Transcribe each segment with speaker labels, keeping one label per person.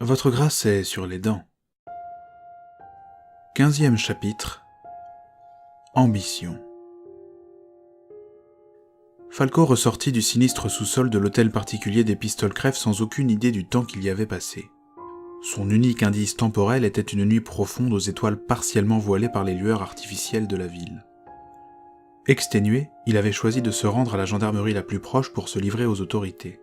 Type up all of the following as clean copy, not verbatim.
Speaker 1: Votre grâce est sur les dents. 15e chapitre. Ambition. Falco ressortit du sinistre sous-sol de l'hôtel particulier des Pistoles-Crèves sans aucune idée du temps qu'il y avait passé. Son unique indice temporel était une nuit profonde aux étoiles partiellement voilées par les lueurs artificielles de la ville. Exténué, il avait choisi de se rendre à la gendarmerie la plus proche pour se livrer aux autorités.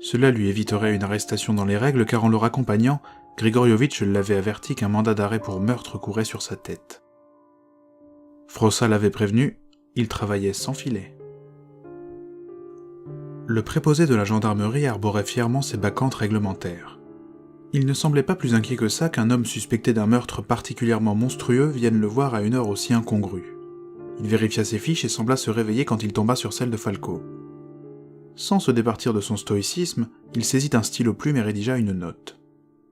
Speaker 1: Cela lui éviterait une arrestation dans les règles car en le raccompagnant, Grigorievitch l'avait averti qu'un mandat d'arrêt pour meurtre courait sur sa tête. Frossa l'avait prévenu, il travaillait sans filet. Le préposé de la gendarmerie arborait fièrement ses bacchantes réglementaires. Il ne semblait pas plus inquiet que ça qu'un homme suspecté d'un meurtre particulièrement monstrueux vienne le voir à une heure aussi incongrue. Il vérifia ses fiches et sembla se réveiller quand il tomba sur celle de Falco. Sans se départir de son stoïcisme, il saisit un stylo plume et rédigea une note.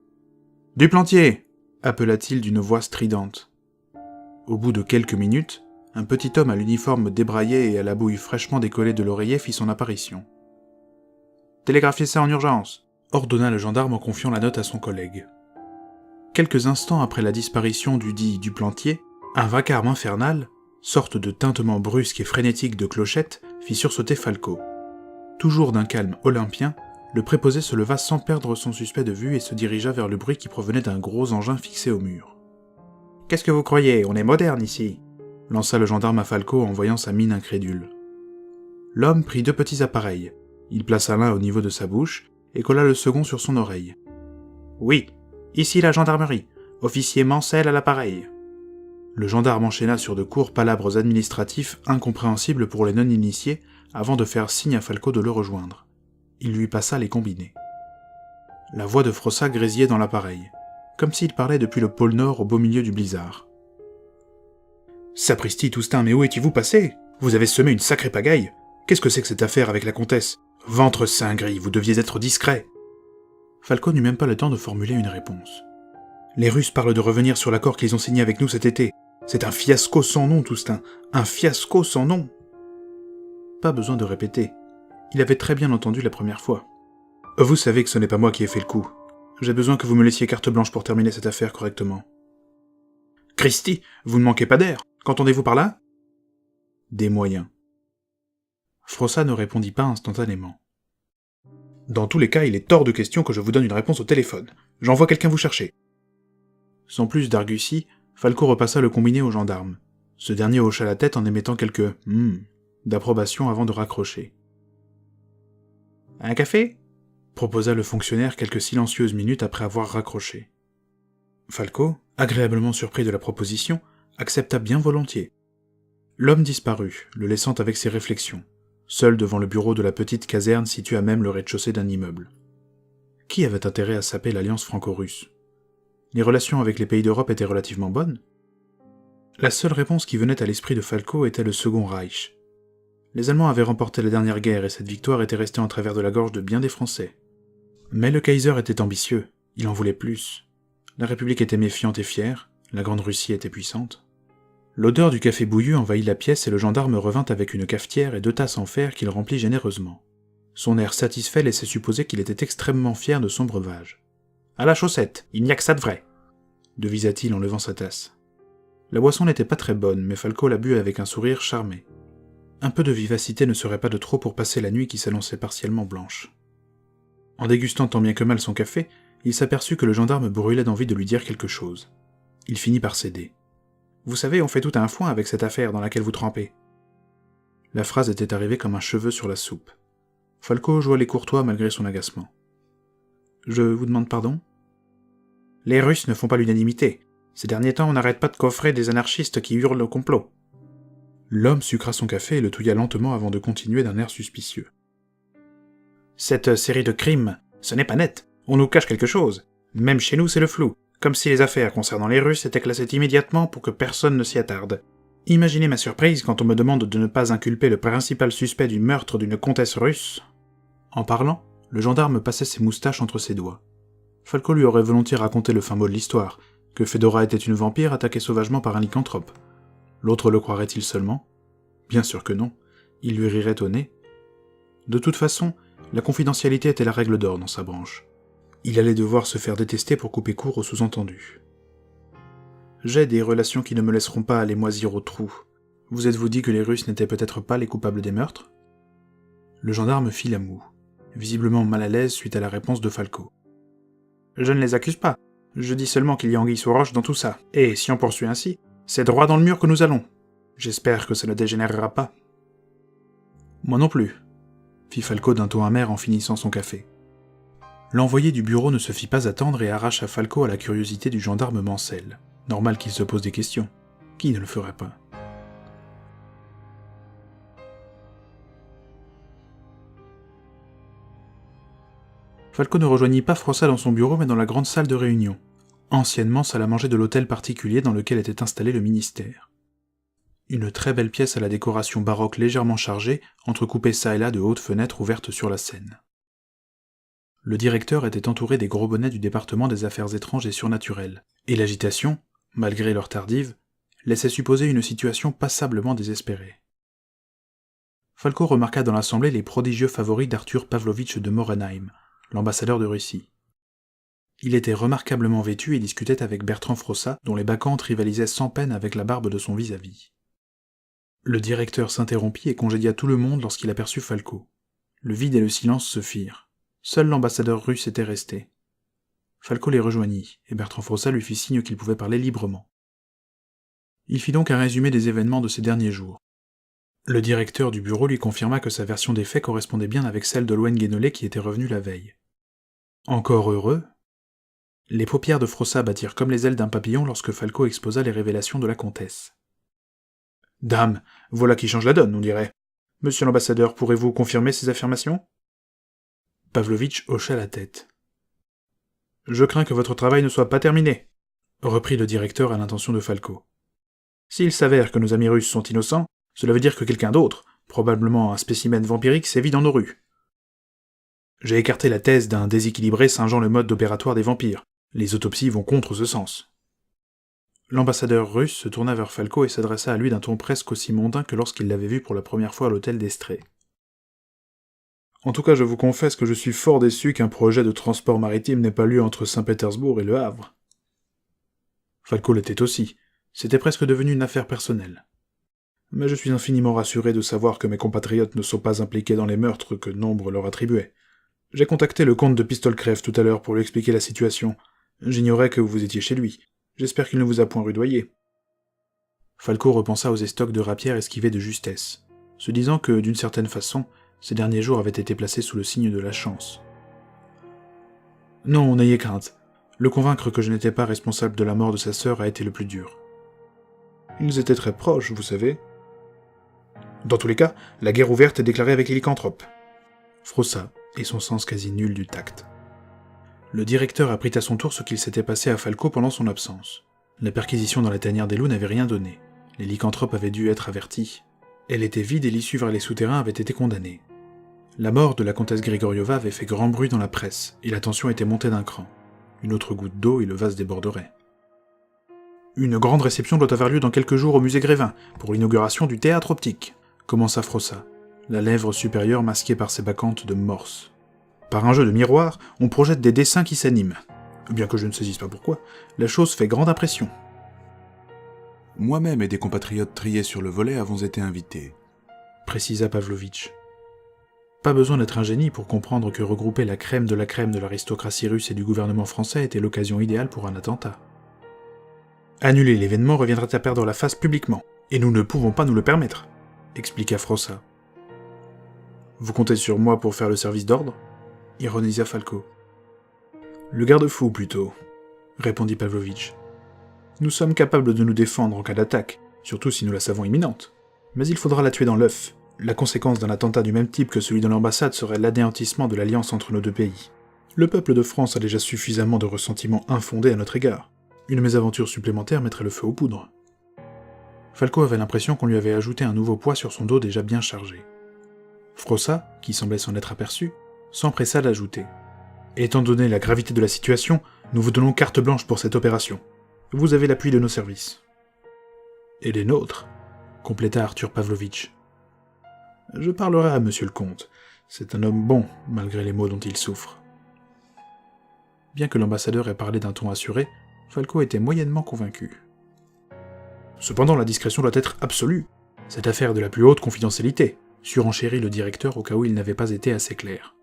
Speaker 1: « Duplantier !» appela-t-il d'une voix stridente. Au bout de quelques minutes, un petit homme à l'uniforme débraillé et à la bouille fraîchement décollée de l'oreiller fit son apparition. « Télégraphiez ça en urgence !» ordonna le gendarme en confiant la note à son collègue. Quelques instants après la disparition du dit Duplantier, un vacarme infernal, sorte de tintement brusque et frénétique de clochette, fit sursauter Falco. Toujours d'un calme olympien, le préposé se leva sans perdre son suspect de vue et se dirigea vers le bruit qui provenait d'un gros engin fixé au mur. « Qu'est-ce que vous croyez ? On est moderne ici !» lança le gendarme à Falco en voyant sa mine incrédule. L'homme prit 2 petits appareils. Il plaça l'un au niveau de sa bouche et colla le second sur son oreille. « Oui, ici la gendarmerie. Officier Mancel à l'appareil. » Le gendarme enchaîna sur de courts palabres administratifs incompréhensibles pour les non-initiés avant de faire signe à Falco de le rejoindre. Il lui passa les combinés. La voix de Frossa grésillait dans l'appareil, comme s'il parlait depuis le pôle Nord au beau milieu du blizzard. « Sapristi, Toustin, mais où étiez-vous passé ? Vous avez semé une sacrée pagaille. Qu'est-ce que c'est que cette affaire avec la comtesse ? Ventre saint gris, vous deviez être discret !» Falco n'eut même pas le temps de formuler une réponse. « Les Russes parlent de revenir sur l'accord qu'ils ont signé avec nous cet été. C'est un fiasco sans nom, Toustin, un fiasco sans nom !» Pas besoin de répéter. Il avait très bien entendu la première fois. « Vous savez que ce n'est pas moi qui ai fait le coup. J'ai besoin que vous me laissiez carte blanche pour terminer cette affaire correctement. »« Christi, vous ne manquez pas d'air. Qu'entendez-vous par là ?»« Des moyens. » Frossa ne répondit pas instantanément. « Dans tous les cas, il est hors de question que je vous donne une réponse au téléphone. J'envoie quelqu'un vous chercher. » Sans plus d'argussie, Falco repassa le combiné au gendarme. Ce dernier hocha la tête en émettant quelques « d'approbation avant de raccrocher. « Un café ?» proposa le fonctionnaire quelques silencieuses minutes après avoir raccroché. Falco, agréablement surpris de la proposition, accepta bien volontiers. L'homme disparut, le laissant avec ses réflexions, seul devant le bureau de la petite caserne située à même le rez-de-chaussée d'un immeuble. Qui avait intérêt à saper l'alliance franco-russe ? Les relations avec les pays d'Europe étaient relativement bonnes. La seule réponse qui venait à l'esprit de Falco était le Second Reich. Les Allemands avaient remporté la dernière guerre et cette victoire était restée en travers de la gorge de bien des Français. Mais le Kaiser était ambitieux, il en voulait plus. La République était méfiante et fière, la Grande Russie était puissante. L'odeur du café bouillu envahit la pièce et le gendarme revint avec une cafetière et 2 tasses en fer qu'il remplit généreusement. Son air satisfait laissait supposer qu'il était extrêmement fier de son breuvage. « À la chaussette, il n'y a que ça de vrai !» devisa-t-il en levant sa tasse. La boisson n'était pas très bonne, mais Falco la but avec un sourire charmé. Un peu de vivacité ne serait pas de trop pour passer la nuit qui s'annonçait partiellement blanche. En dégustant tant bien que mal son café, il s'aperçut que le gendarme brûlait d'envie de lui dire quelque chose. Il finit par céder. « Vous savez, on fait tout un foin avec cette affaire dans laquelle vous trempez. » La phrase était arrivée comme un cheveu sur la soupe. Falco joua les courtois malgré son agacement. « Je vous demande pardon ?»« Les Russes ne font pas l'unanimité. Ces derniers temps, on n'arrête pas de coffrer des anarchistes qui hurlent au complot. » L'homme sucra son café et le touilla lentement avant de continuer d'un air suspicieux. « Cette série de crimes, ce n'est pas net. On nous cache quelque chose. Même chez nous, c'est le flou. Comme si les affaires concernant les Russes étaient classées immédiatement pour que personne ne s'y attarde. Imaginez ma surprise quand on me demande de ne pas inculper le principal suspect du meurtre d'une comtesse russe. » En parlant, le gendarme passait ses moustaches entre ses doigts. Falco lui aurait volontiers raconté le fin mot de l'histoire, que Fedora était une vampire attaquée sauvagement par un lycanthrope. L'autre le croirait-il seulement ? Bien sûr que non, il lui rirait au nez. De toute façon, la confidentialité était la règle d'or dans sa branche. Il allait devoir se faire détester pour couper court au sous-entendu. « J'ai des relations qui ne me laisseront pas aller moisir au trou. Vous êtes-vous dit que les Russes n'étaient peut-être pas les coupables des meurtres ?» Le gendarme fit la moue, visiblement mal à l'aise suite à la réponse de Falco. « Je ne les accuse pas. Je dis seulement qu'il y a anguille sous roche dans tout ça. Et si on poursuit ainsi, c'est droit dans le mur que nous allons. J'espère que ça ne dégénérera pas. »« Moi non plus, » fit Falco d'un ton amer en finissant son café. L'envoyé du bureau ne se fit pas attendre et arracha Falco à la curiosité du gendarme Mancel. Normal qu'il se pose des questions. Qui ne le ferait pas ? Falco ne rejoignit pas Frossat dans son bureau mais dans la grande salle de réunion, anciennement salle à manger de l'hôtel particulier dans lequel était installé le ministère. Une très belle pièce à la décoration baroque légèrement chargée, entrecoupée çà et là de hautes fenêtres ouvertes sur la Seine. Le directeur était entouré des gros bonnets du département des affaires étranges et surnaturelles, et l'agitation, malgré l'heure tardive, laissait supposer une situation passablement désespérée. Falco remarqua dans l'assemblée les prodigieux favoris d'Arthur Pavlovitch de Morenheim, l'ambassadeur de Russie. Il était remarquablement vêtu et discutait avec Bertrand Frossat, dont les bacchantes rivalisaient sans peine avec la barbe de son vis-à-vis. Le directeur s'interrompit et congédia tout le monde lorsqu'il aperçut Falco. Le vide et le silence se firent. Seul l'ambassadeur russe était resté. Falco les rejoignit, et Bertrand Frossat lui fit signe qu'il pouvait parler librement. Il fit donc un résumé des événements de ces derniers jours. Le directeur du bureau lui confirma que sa version des faits correspondait bien avec celle de Loen-Guénolé qui était revenu la veille. Encore heureux. Les paupières de Frossat battirent comme les ailes d'un papillon lorsque Falco exposa les révélations de la comtesse. « Dame, voilà qui change la donne, on dirait. Monsieur l'ambassadeur, pourrez-vous confirmer ces affirmations ?» Pavlovitch hocha la tête. « Je crains que votre travail ne soit pas terminé, » reprit le directeur à l'intention de Falco. « S'il s'avère que nos amis russes sont innocents, cela veut dire que quelqu'un d'autre, probablement un spécimen vampirique, sévit dans nos rues. J'ai écarté la thèse d'un déséquilibré singeant le mode opératoire des vampires. Les autopsies vont contre ce sens. » L'ambassadeur russe se tourna vers Falco et s'adressa à lui d'un ton presque aussi mondain que lorsqu'il l'avait vu pour la première fois à l'hôtel d'Estrée. « En tout cas, je vous confesse que je suis fort déçu qu'un projet de transport maritime n'ait pas lieu entre Saint-Pétersbourg et Le Havre. » Falco l'était aussi. C'était presque devenu une affaire personnelle. Mais je suis infiniment rassuré de savoir que mes compatriotes ne sont pas impliqués dans les meurtres que nombre leur attribuaient. J'ai contacté le comte de Pistolcrève tout à l'heure pour lui expliquer la situation. J'ignorais que vous étiez chez lui. J'espère qu'il ne vous a point rudoyé. Falco repensa aux estocs de rapières esquivés de justesse, se disant que, d'une certaine façon, ces derniers jours avaient été placés sous le signe de la chance. Non, n'ayez crainte. Le convaincre que je n'étais pas responsable de la mort de sa sœur a été le plus dur. Ils étaient très proches, vous savez. Dans tous les cas, la guerre ouverte est déclarée avec les lycanthropes. Frossat, et son sens quasi nul du tact. Le directeur apprit à son tour ce qu'il s'était passé à Falco pendant son absence. La perquisition dans la tanière des loups n'avait rien donné. Les lycanthropes avaient dû être avertis. Elle était vide et l'issue vers les souterrains avait été condamnée. La mort de la comtesse Grigoriova avait fait grand bruit dans la presse, et la tension était montée d'un cran. Une autre goutte d'eau et le vase déborderait. Une grande réception doit avoir lieu dans quelques jours au musée Grévin, pour l'inauguration du théâtre optique, commença Frossat, la lèvre supérieure masquée par ses bacchantes de morse. Par un jeu de miroir, on projette des dessins qui s'animent. Bien que je ne saisisse pas pourquoi, la chose fait grande impression.
Speaker 2: Moi-même et des compatriotes triés sur le volet avons été invités,
Speaker 1: précisa Pavlovitch. Pas besoin d'être un génie pour comprendre que regrouper la crème de l'aristocratie russe et du gouvernement français était l'occasion idéale pour un attentat. Annuler l'événement reviendrait à perdre la face publiquement, et nous ne pouvons pas nous le permettre, expliqua Frossat. Vous comptez sur moi pour faire le service d'ordre ? Ironisa Falco. Le garde-fou, plutôt, répondit Pavlovitch. Nous sommes capables de nous défendre en cas d'attaque, surtout si nous la savons imminente. Mais il faudra la tuer dans l'œuf. La conséquence d'un attentat du même type que celui de l'ambassade serait l'anéantissement de l'alliance entre nos deux pays. Le peuple de France a déjà suffisamment de ressentiments infondés à notre égard. Une mésaventure supplémentaire mettrait le feu aux poudres. Falco avait l'impression qu'on lui avait ajouté un nouveau poids sur son dos déjà bien chargé. Frossat, qui semblait s'en être aperçu, s'empressa d'ajouter. « Étant donné la gravité de la situation, nous vous donnons carte blanche pour cette opération. Vous avez l'appui de nos services. »« Et des nôtres », compléta Arthur Pavlovitch. « Je parlerai à monsieur le comte. C'est un homme bon, malgré les maux dont il souffre. » Bien que l'ambassadeur ait parlé d'un ton assuré, Falco était moyennement convaincu. Cependant, la discrétion doit être absolue. Cette affaire est de la plus haute confidentialité, surenchérit le directeur au cas où il n'avait pas été assez clair.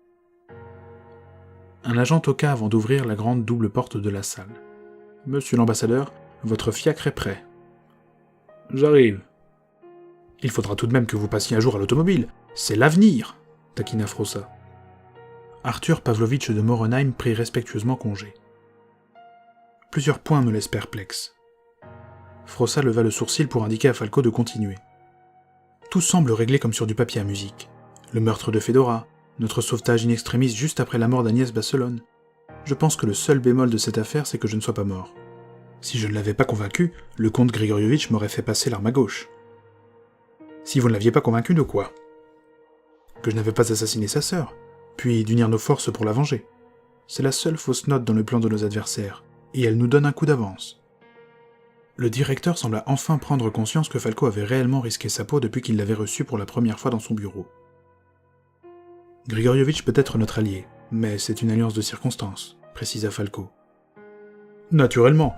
Speaker 1: Un agent toqua avant d'ouvrir la grande double porte de la salle. « Monsieur l'ambassadeur, votre fiacre est prêt. »« J'arrive. »« Il faudra tout de même que vous passiez un jour à l'automobile. C'est l'avenir !» taquina Frossa. Arthur Pavlovitch de Morenheim prit respectueusement congé. « Plusieurs points me laissent perplexe. » Frossa leva le sourcil pour indiquer à Falco de continuer. « Tout semble réglé comme sur du papier à musique. Le meurtre de Fedora, notre sauvetage in extremis juste après la mort d'Agnès Basselone. Je pense que le seul bémol de cette affaire, c'est que je ne sois pas mort. Si je ne l'avais pas convaincu, le comte Grigorievitch m'aurait fait passer l'arme à gauche. Si vous ne l'aviez pas convaincu de quoi? Que je n'avais pas assassiné sa sœur, puis d'unir nos forces pour la venger. C'est la seule fausse note dans le plan de nos adversaires, et elle nous donne un coup d'avance. » Le directeur sembla enfin prendre conscience que Falco avait réellement risqué sa peau depuis qu'il l'avait reçu pour la première fois dans son bureau. « Grigorievitch peut être notre allié, mais c'est une alliance de circonstances, » précisa Falco. « Naturellement.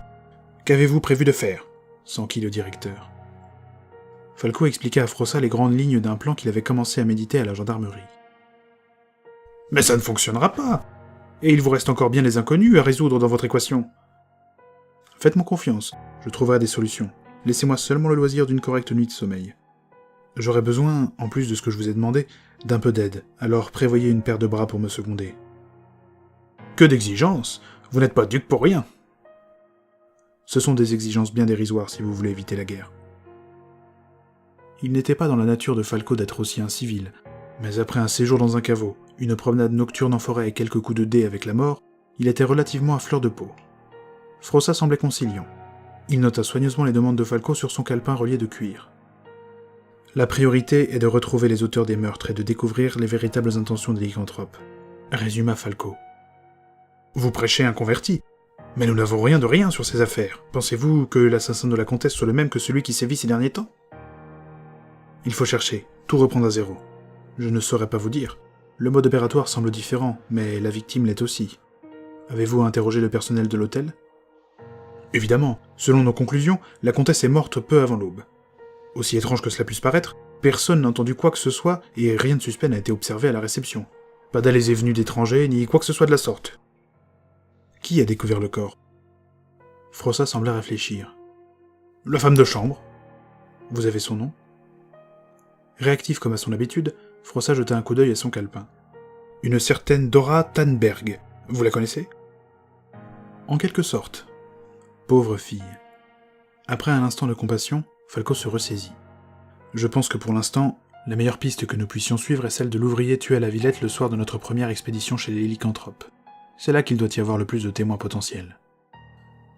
Speaker 1: Qu'avez-vous prévu de faire » s'enquit le directeur. Falco expliqua à Frossa les grandes lignes d'un plan qu'il avait commencé à méditer à la gendarmerie. « Mais ça ne fonctionnera pas. Et il vous reste encore bien des inconnus à résoudre dans votre équation. » « Faites-moi confiance, je trouverai des solutions. Laissez-moi seulement le loisir d'une correcte nuit de sommeil. J'aurai besoin, en plus de ce que je vous ai demandé, d'un peu d'aide, alors prévoyez une paire de bras pour me seconder. »« Que d'exigences! Vous n'êtes pas duc pour rien !»« Ce sont des exigences bien dérisoires si vous voulez éviter la guerre. » Il n'était pas dans la nature de Falco d'être aussi incivil, mais après un séjour dans un caveau, une promenade nocturne en forêt et quelques coups de dés avec la mort, il était relativement à fleur de peau. Frossa semblait conciliant. Il nota soigneusement les demandes de Falco sur son calepin relié de cuir. « La priorité est de retrouver les auteurs des meurtres et de découvrir les véritables intentions des lycanthropes, » résuma Falco. « Vous prêchez un converti, mais nous n'avons rien de rien sur ces affaires. Pensez-vous que l'assassin de la comtesse soit le même que celui qui sévit ces derniers temps ? Il faut chercher, tout reprendre à zéro. Je ne saurais pas vous dire. Le mode opératoire semble différent, mais la victime l'est aussi. Avez-vous interrogé le personnel de l'hôtel ? Évidemment, selon nos conclusions, la comtesse est morte peu avant l'aube. Aussi étrange que cela puisse paraître, personne n'a entendu quoi que ce soit et rien de suspect n'a été observé à la réception. Pas d'allées et venues d'étrangers, ni quoi que ce soit de la sorte. Qui a découvert le corps ? Frossa semblait réfléchir. La femme de chambre. Vous avez son nom ? Réactif comme à son habitude, Frossa jeta un coup d'œil à son calepin. Une certaine Dora Tannberg. Vous la connaissez ? En quelque sorte. Pauvre fille. Après un instant de compassion, Falco se ressaisit. Je pense que pour l'instant, la meilleure piste que nous puissions suivre est celle de l'ouvrier tué à la Villette le soir de notre première expédition chez les lycanthropes. C'est là qu'il doit y avoir le plus de témoins potentiels.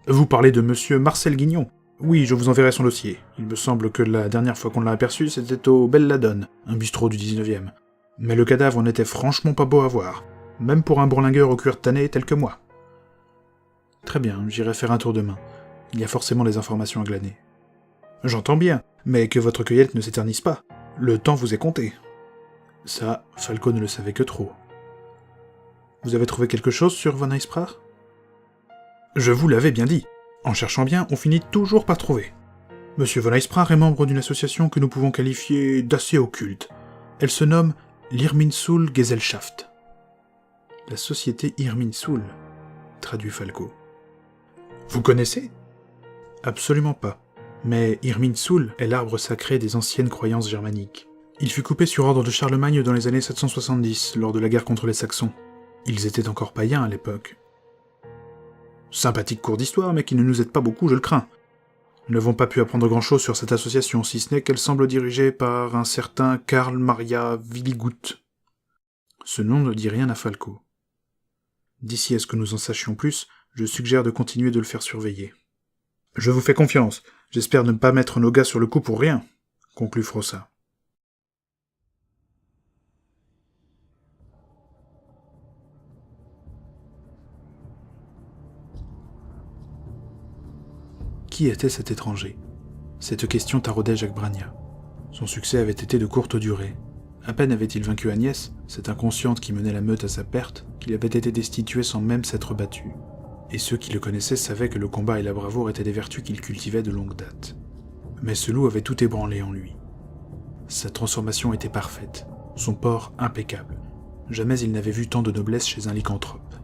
Speaker 1: Vous parlez de monsieur Marcel Guignon ? Oui, je vous enverrai son dossier. Il me semble que la dernière fois qu'on l'a aperçu, c'était au Belladone, un bistrot du 19e. Mais le cadavre en était franchement pas beau à voir, même pour un bourlingueur au cuir tanné tel que moi. Très bien, j'irai faire un tour demain. Il y a forcément des informations à glaner. J'entends bien, mais que votre cueillette ne s'éternise pas. Le temps vous est compté. Ça, Falco ne le savait que trop. Vous avez trouvé quelque chose sur Von Eisprach ? Je vous l'avais bien dit. En cherchant bien, on finit toujours par trouver. Monsieur Von Eisprach est membre d'une association que nous pouvons qualifier d'assez occulte. Elle se nomme l'Irminsul Gesellschaft. La société Irminsul, traduit Falco. Vous connaissez ? Absolument pas. Mais Irminsul est l'arbre sacré des anciennes croyances germaniques. Il fut coupé sur ordre de Charlemagne dans les années 770, lors de la guerre contre les Saxons. Ils étaient encore païens à l'époque. Sympathique cours d'histoire, mais qui ne nous aide pas beaucoup, je le crains. Nous n'avons pas pu apprendre grand-chose sur cette association, si ce n'est qu'elle semble dirigée par un certain Karl Maria Willigut. Ce nom ne dit rien à Falco. D'ici à ce que nous en sachions plus, je suggère de continuer de le faire surveiller. Je vous fais confiance, j'espère ne pas mettre nos gars sur le coup pour rien, conclut Frossa. Qui était cet étranger ? Cette question taraudait Jacques Bragna. Son succès avait été de courte durée. À peine avait-il vaincu Agnès, cette inconsciente qui menait la meute à sa perte, qu'il avait été destitué sans même s'être battu. Et ceux qui le connaissaient savaient que le combat et la bravoure étaient des vertus qu'il cultivait de longue date. Mais ce loup avait tout ébranlé en lui. Sa transformation était parfaite, son port impeccable. Jamais il n'avait vu tant de noblesse chez un lycanthrope.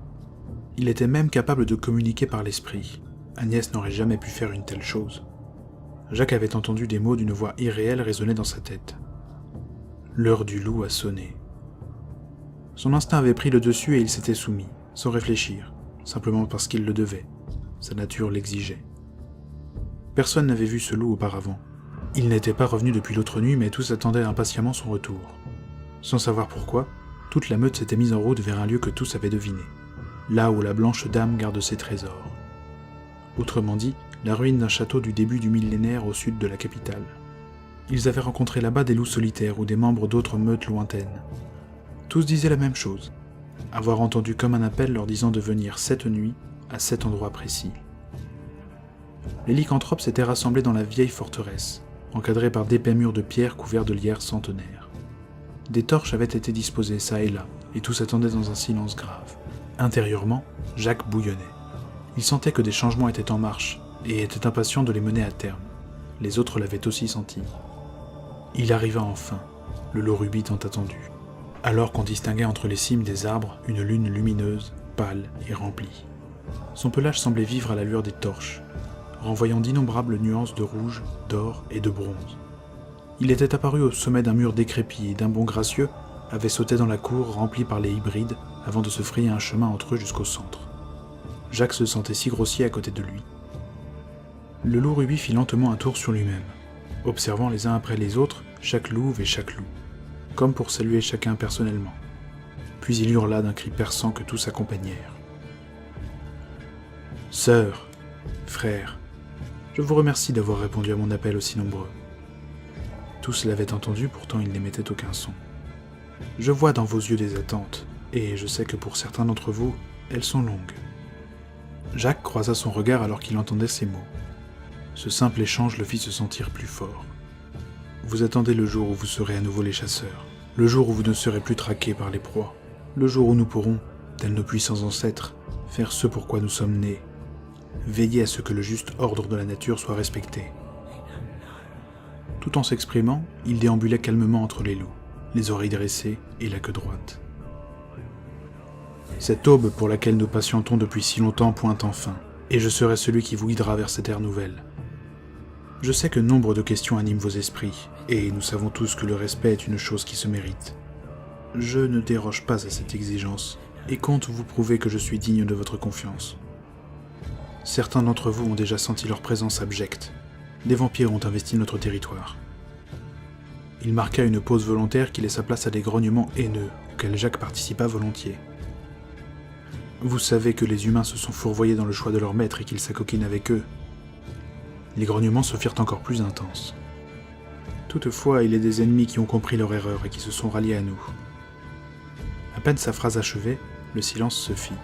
Speaker 1: Il était même capable de communiquer par l'esprit. Agnès n'aurait jamais pu faire une telle chose. Jacques avait entendu des mots d'une voix irréelle résonner dans sa tête. L'heure du loup a sonné. Son instinct avait pris le dessus et il s'était soumis, sans réfléchir, simplement parce qu'il le devait. Sa nature l'exigeait. Personne n'avait vu ce loup auparavant. Il n'était pas revenu depuis l'autre nuit, mais tous attendaient impatiemment son retour. Sans savoir pourquoi, toute la meute s'était mise en route vers un lieu que tous avaient deviné, là où la blanche dame garde ses trésors. Autrement dit, la ruine d'un château du début du millénaire au sud de la capitale. Ils avaient rencontré là-bas des loups solitaires ou des membres d'autres meutes lointaines. Tous disaient la même chose, avoir entendu comme un appel leur disant de venir cette nuit à cet endroit précis. Les lycanthropes s'étaient rassemblés dans la vieille forteresse, encadrée par d'épais murs de pierre couverts de lierre centenaire. Des torches avaient été disposées çà et là, et tous attendaient dans un silence grave. Intérieurement, Jacques bouillonnait. Il sentait que des changements étaient en marche, et était impatient de les mener à terme. Les autres l'avaient aussi senti. Il arriva enfin, le loup rubis tant attendu, alors qu'on distinguait entre les cimes des arbres une lune lumineuse, pâle et remplie. Son pelage semblait vivre à la lueur des torches, renvoyant d'innombrables nuances de rouge, d'or et de bronze. Il était apparu au sommet d'un mur décrépit et d'un bond gracieux avait sauté dans la cour remplie par les hybrides avant de se frayer un chemin entre eux jusqu'au centre. Jacques se sentait si grossier à côté de lui. Le loup rubis fit lentement un tour sur lui-même, observant les uns après les autres chaque louve et chaque loup, comme pour saluer chacun personnellement. Puis il hurla d'un cri perçant que tous accompagnèrent. « Sœurs, frères, je vous remercie d'avoir répondu à mon appel aussi nombreux. » Tous l'avaient entendu, pourtant ils n'émettaient aucun son. « Je vois dans vos yeux des attentes, et je sais que pour certains d'entre vous, elles sont longues. » Jacques croisa son regard alors qu'il entendait ces mots. Ce simple échange le fit se sentir plus fort. Vous attendez le jour où vous serez à nouveau les chasseurs, le jour où vous ne serez plus traqués par les proies, le jour où nous pourrons, tels nos puissants ancêtres, faire ce pour quoi nous sommes nés, veiller à ce que le juste ordre de la nature soit respecté. Tout en s'exprimant, il déambulait calmement entre les loups, les oreilles dressées et la queue droite. Cette aube pour laquelle nous patientons depuis si longtemps pointe enfin, et je serai celui qui vous guidera vers cette ère nouvelle. Je sais que nombre de questions animent vos esprits, et nous savons tous que le respect est une chose qui se mérite. Je ne déroge pas à cette exigence, et compte vous prouver que je suis digne de votre confiance. Certains d'entre vous ont déjà senti leur présence abjecte. Des vampires ont investi notre territoire. Il marqua une pause volontaire qui laissa place à des grognements haineux, auxquels Jacques participa volontiers. Vous savez que les humains se sont fourvoyés dans le choix de leur maître et qu'ils s'acoquinent avec eux. Les grognements se firent encore plus intenses. Toutefois, il est des ennemis qui ont compris leur erreur et qui se sont ralliés à nous. À peine sa phrase achevée, le silence se fit.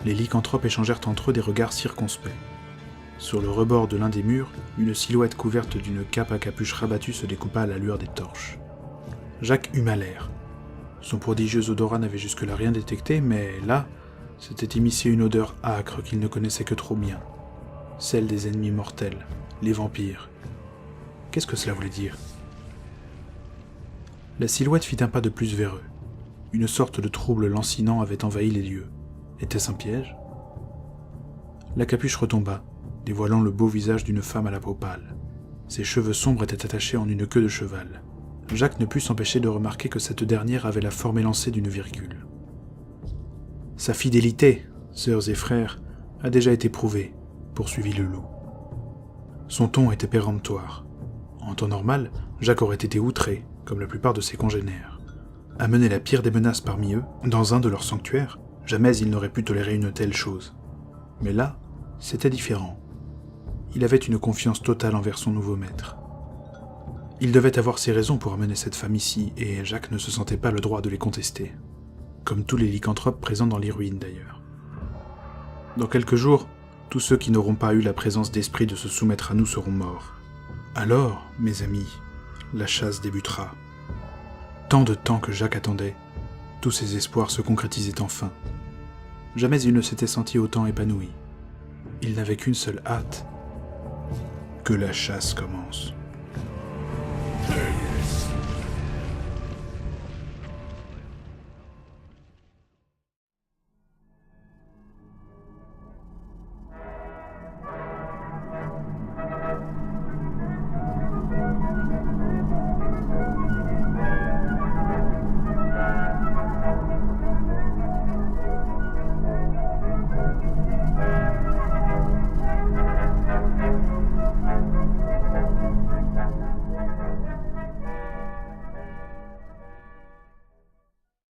Speaker 1: Les lycanthropes échangèrent entre eux des regards circonspects. Sur le rebord de l'un des murs, une silhouette couverte d'une cape à capuche rabattue se découpa à la lueur des torches. Jacques huma l'air. Son prodigieux odorat n'avait jusque-là rien détecté, mais là, s'était immiscée une odeur âcre qu'il ne connaissait que trop bien. Celle des ennemis mortels, les vampires. Qu'est-ce que cela voulait dire? La silhouette fit un pas de plus vers eux. Une sorte de trouble lancinant avait envahi les lieux. Était-ce un piège? La capuche retomba, dévoilant le beau visage d'une femme à la peau pâle. Ses cheveux sombres étaient attachés en une queue de cheval. Jacques ne put s'empêcher de remarquer que cette dernière avait la forme élancée d'une virgule. Sa fidélité, sœurs et frères, a déjà été prouvée, poursuivit le loup. Son ton était péremptoire. En temps normal, Jacques aurait été outré, comme la plupart de ses congénères. Amener la pire des menaces parmi eux, dans un de leurs sanctuaires, jamais il n'aurait pu tolérer une telle chose. Mais là, c'était différent. Il avait une confiance totale envers son nouveau maître. Il devait avoir ses raisons pour amener cette femme ici, et Jacques ne se sentait pas le droit de les contester. Comme tous les lycanthropes présents dans les ruines d'ailleurs. Dans quelques jours, tous ceux qui n'auront pas eu la présence d'esprit de se soumettre à nous seront morts. Alors, mes amis, la chasse débutera. Tant de temps que Jacques attendait, Tous ses espoirs se concrétisaient enfin. Jamais il ne s'était senti autant épanoui. Il n'avait qu'une seule hâte, que la chasse commence.